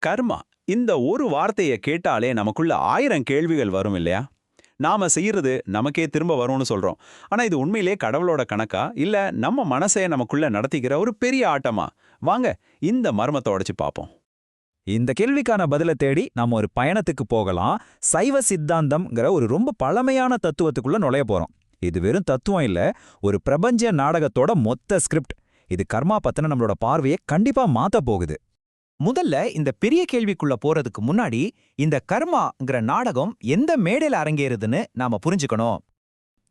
கர்மா இந்த ஒரு வார்த்தைய கேட்டாலே நமக்குள்ள 1000 கேள்விகள் வரும் இல்லையா? நாம செய்யறது நமக்கே திரும்ப வரும்னு சொல்றோம். ஆனா இது உண்மையிலே கடவுளோட கணக்கா? இல்ல நம்ம மனசைய நமக்குள்ள நடத்திக்கிற ஒரு பெரிய ஆட்டமா? வாங்க இந்த மர்மத்தை உடைச்சு பார்ப்போம். இந்த கேள்விக்கான பதில தேடி நாம ஒரு பயணத்துக்கு போகலாம். சைவ சித்தாந்தம்ங்கிற ஒரு ரொம்ப பழமையான தத்துவத்துக்குள்ள நுழைய போறோம். இது வெறும் தத்துவம் இல்ல, ஒரு பிரபஞ்ச நாடகத்தோட மொத்த ஸ்கிரிப்ட். இது கர்மா பத்தின நம்மளோட பார்வையை கண்டிப்பா மாத்த போகுது. முதல்ல இந்த பெரிய கேள்விக்குள்ள போறதுக்கு முன்னாடி இந்த கர்மாங்கிற நாடகம் எந்த மேடையில அரங்கேறுதுன்னு நாம புரிஞ்சுக்கணும்.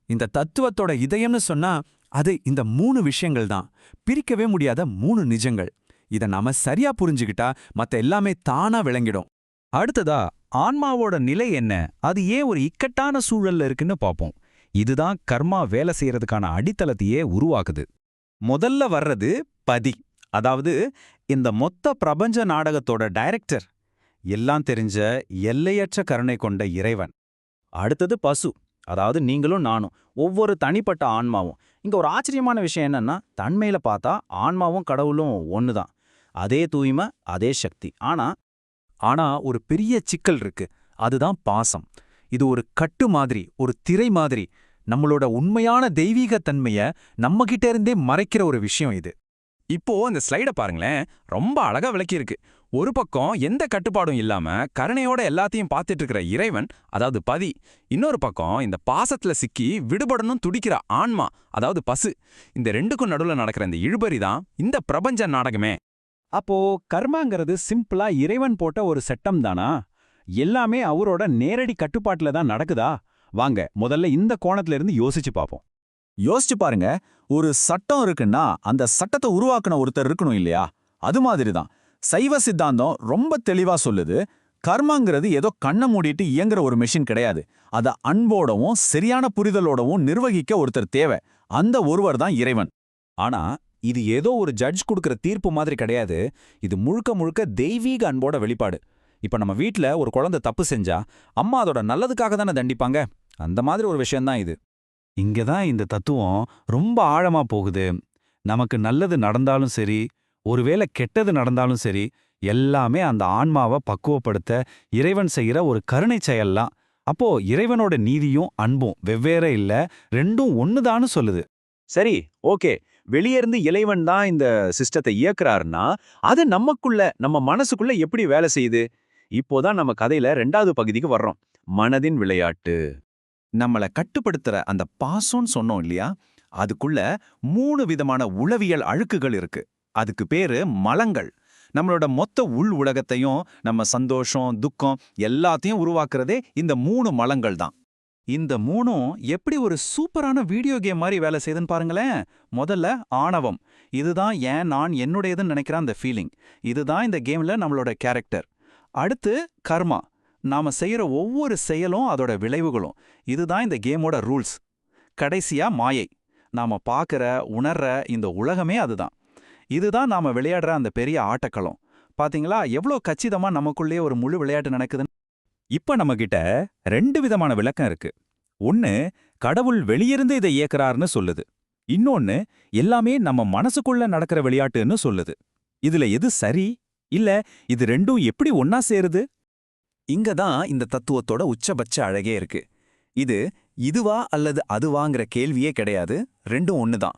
இந்த தத்துவத்தோட இதயம்னு சொன்னா அது இந்த 3 விஷயங்கள் தான். பிரிக்கவே முடியாத 3 நிஜங்கள். இத நாம சரியா புரிஞ்சுக்கிட்டா மத்த எல்லாமே தானா விளங்கிடும். அடுத்ததா ஆன்மாவோட நிலை என்ன, அது ஏன் ஒரு இக்கட்டான சூழல்ல இருக்குன்னு பாப்போம். இதுதான் கர்மா வேலை செய்யறதுக்கான அடித்தளத்தையே உருவாக்குது. முதல்ல வர்றது பதி, அதாவது இந்த மொத்த பிரபஞ்ச நாடகத்தோட டைரக்டர், எல்லாம் தெரிஞ்ச எல்லையற்ற கருணை கொண்ட இறைவன். அடுத்தது பசு, அதாவது நீங்களும் நானும், ஒவ்வொரு தனிப்பட்ட ஆன்மாவும். இங்க ஒரு ஆச்சரியமான விஷயம் என்னன்னா, தன்மையில பார்த்தா ஆன்மாவும் கடவுளும் ஒண்ணுதான். அதே தூய்மை, அதே சக்தி. ஆனா ஒரு பெரிய சிக்கல் இருக்கு. அதுதான் பாசம். இது ஒரு கட்டு மாதிரி, ஒரு திரை மாதிரி. நம்மளோட உண்மையான தெய்வீக தன்மைய நம்ம கிட்ட இருந்தே மறைக்கிற ஒரு விஷயம் இது. இப்போ இந்த ஸ்லைட பாருங்களேன், ரொம்ப அழகா விளக்கியிருக்கு. ஒரு பக்கம் எந்த கட்டுப்பாடும் இல்லாம கருணையோட எல்லாத்தையும் பார்த்துட்டு இருக்கிற இறைவன், அதாவது பதி. இன்னொரு பக்கம் இந்த பாசத்துல சிக்கி விடுபடணும் துடிக்கிற ஆன்மா, அதாவது பசு. இந்த ரெண்டுக்கும் நடுவுல நடக்கிற இந்த இழுபறி தான் இந்த பிரபஞ்ச நாடகமே. அப்போ கர்மாங்கிறது சிம்பிளா இறைவன் போட்ட ஒரு சட்டம் தானா? எல்லாமே அவரோட நேரடி கட்டுப்பாட்டுல தான் நடக்குதா? வாங்க முதல்ல இந்த கோணத்துல இருந்து யோசிச்சு பார்ப்போம். யோசிச்சு பாருங்க, ஒரு சட்டம் இருக்குன்னா அந்த சட்டத்தை உருவாக்குன ஒருத்தர் இருக்கணும் இல்லையா? அது மாதிரி தான் சைவ சித்தாந்தம் ரொம்ப தெளிவா சொல்லுது. கர்மாங்கிறது ஏதோ கண்ணை மூடிட்டு இயங்குற ஒரு மெஷின் கிடையாது. அதை அன்போடவும் சரியான புரிதலோடவும் நிர்வகிக்க ஒருத்தர் தேவை. அந்த ஒருவர் தான் இறைவன். ஆனா இது ஏதோ ஒரு ஜட்ஜ் கொடுக்கிற தீர்ப்பு மாதிரி கிடையாது. இது முழுக்க முழுக்க தெய்வீக அன்போட வெளிப்பாடு. இப்ப நம்ம வீட்ல ஒரு குழந்தை தப்பு செஞ்சா அம்மா அதோட நல்லதுக்காக தானே தண்டிப்பாங்க. அந்த மாதிரி ஒரு விஷயம்தான் இது. இங்கதான் இந்த தத்துவம் ரொம்ப ஆழமா போகுது. நமக்கு நல்லது நடந்தாலும் சரி, ஒருவேளை கெட்டது நடந்தாலும் சரி, எல்லாமே அந்த ஆன்மாவை பக்குவப்படுத்த இறைவன் செய்யற ஒரு கருணை செயல்லாம். அப்போ இறைவனோட நீதியும் அன்பும் வெவ்வேற இல்ல, ரெண்டும் ஒண்ணுதான்னு சொல்லுது. சரி, ஓகே. வெளியிருந்து இறைவன் தான் இந்த சிஸ்டத்தை இயக்குறாருன்னா, அது நமக்குள்ள, நம்ம மனசுக்குள்ள எப்படி வேலை செய்யுது? இப்போதான் நம்ம கதையில 2வது பகுதிக்கு வர்றோம். மனதின் விளையாட்டு. நம்மள கட்டுப்படுத்துற அந்த பாசம்னு சொன்னோம் இல்லையா? அதுக்குள்ள 3 விதமான உளவியல் அழுக்குகள் இருக்கு. அதுக்கு பேரு மலங்கள். நம்மளோட மொத்த உள் உலகத்தையும், நம்ம சந்தோஷம், துக்கம் எல்லாத்தையும் உருவாக்குறதே இந்த 3 மலங்கள் தான். இந்த 3ம் எப்படி ஒரு சூப்பரான வீடியோ கேம் மாதிரி வேலை செய்யுதுன்னு பாருங்களேன். முதல்ல ஆணவம். இதுதான் ஏன் நான் என்னுடையதுன்னு நினைக்கிற அந்த ஃபீலிங். இதுதான் இந்த கேம்ல நம்மளோட கேரக்டர். அடுத்து கர்மா. நாம செய்யற ஒவ்வொரு செயலும் அதோட விளைவுகளும். இதுதான் இந்த கேமோட ரூல்ஸ். கடைசியா மாயை. நாம பார்க்கற, உணர்ற இந்த உலகமே அதுதான். இதுதான் நாம விளையாடுற அந்த பெரிய ஆட்டக்களம். பாத்தீங்களா எவ்வளோ கச்சிதமா நமக்குள்ளேயே ஒரு முழு விளையாட்டு நடக்குதுன்னு. இப்ப நம்ம கிட்ட 2 விதமான விளக்கம் இருக்கு. ஒன்னு, கடவுள் வெளியிருந்து இதை இயக்குறாருன்னு சொல்லுது. இன்னொன்னு, எல்லாமே நம்ம மனசுக்குள்ள நடக்கிற விளையாட்டுன்னு சொல்லுது. இதுல எது சரி? இல்ல இது ரெண்டும் எப்படி ஒன்னா சேருது? இங்க தான் இந்த தத்துவத்தோட உச்சபட்ச அழகே இருக்கு. இது இதுவா அல்லது அதுவாங்கிற கேள்வியே கிடையாது. ரெண்டும் ஒண்ணுதான்.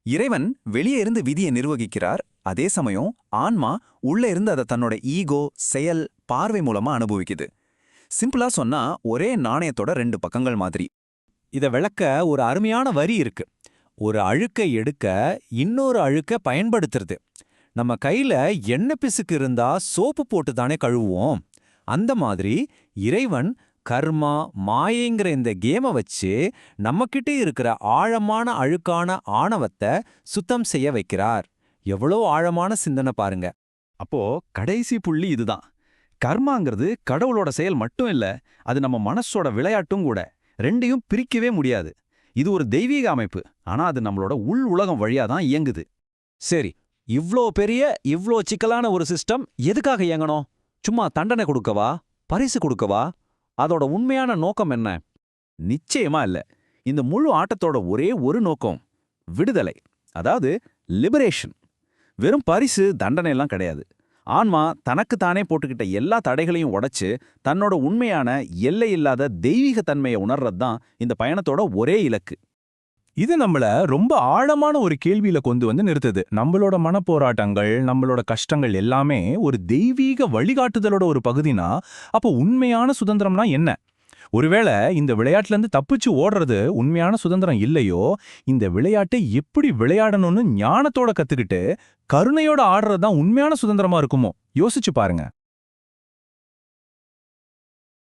இறைவன் வெளியே இருந்து விதியை நிர்வகிக்கிறார். அதே சமயம் ஆன்மா உள்ள இருந்து அதை தன்னோட ஈகோ, செயல், பார்வை மூலமா அனுபவிக்குது. சிம்பிளா சொன்னா ஒரே நாணயத்தோட 2 பக்கங்கள் மாதிரி. இத விளக்க ஒரு அருமையான வரி இருக்கு. ஒரு அழுக்கை எடுக்க இன்னொரு அழுக்க பயன்படுத்துறது. நம்ம கையில எண்ணெய் பிசுக்கு இருந்தா சோப்பு போட்டு தானே கழுவுவோம். அந்த மாதிரி இறைவன் கர்மா, மாயைங்கிற இந்த கேமை வச்சு நம்மக்கிட்டே இருக்கிற ஆழமான அழுக்கான ஆணவத்தை சுத்தம் செய்ய வைக்கிறார். எவ்வளோ ஆழமான சிந்தனை பாருங்க. அப்போ கடைசி புள்ளி இதுதான். கர்மாங்கிறது கடவுளோட செயல் மட்டும் இல்ல, அது நம்ம மனசோட விளையாட்டும் கூட. ரெண்டையும் பிரிக்கவே முடியாது. இது ஒரு தெய்வீக அமைப்பு. ஆனா அது நம்மளோட உள் உலகம் வழியா தான் இயங்குது. சரி, இவ்ளோ பெரிய, இவ்ளோ சிக்கலான ஒரு சிஸ்டம் எதுக்காக இயங்கணும்? சும்மா தண்டனை கொடுக்கவா? பரிசு கொடுக்கவா? அதோட உண்மையான நோக்கம் என்ன? நிச்சயமா இல்ல. இந்த முழு ஆட்டத்தோட ஒரே ஒரு நோக்கம் விடுதலை, அதாவது லிபரேஷன். வெறும் பரிசு, தண்டனை எல்லாம் கிடையாது. ஆன்மா தனக்கு தானே போட்டுக்கிட்ட எல்லா தடைகளையும் உடைச்சு தன்னோட உண்மையான எல்லையில்லாத தெய்வீக தன்மையை உணர்றது தான் இந்த பயணத்தோட ஒரே இலக்கு. இது நம்மள ரொம்ப ஆழமான ஒரு கேள்வியில கொண்டு வந்து நிறுத்துது. நம்மளோட மனப்போராட்டங்கள், நம்மளோட கஷ்டங்கள் எல்லாமே ஒரு தெய்வீக வழிகாட்டுதலோட ஒரு பகுதினா, அப்போ உண்மையான சுதந்திரம்னா என்ன? ஒருவேளை இந்த விளையாட்டுல இருந்து தப்பிச்சு ஓடுறது உண்மையான சுதந்திரம் இல்லையோ, இந்த விளையாட்டை எப்படி விளையாடணும்னு ஞானத்தோட கத்துக்கிட்டு கருணையோட ஆடுறது தான் உண்மையான சுதந்திரமா இருக்குமோ? யோசிச்சு பாருங்க.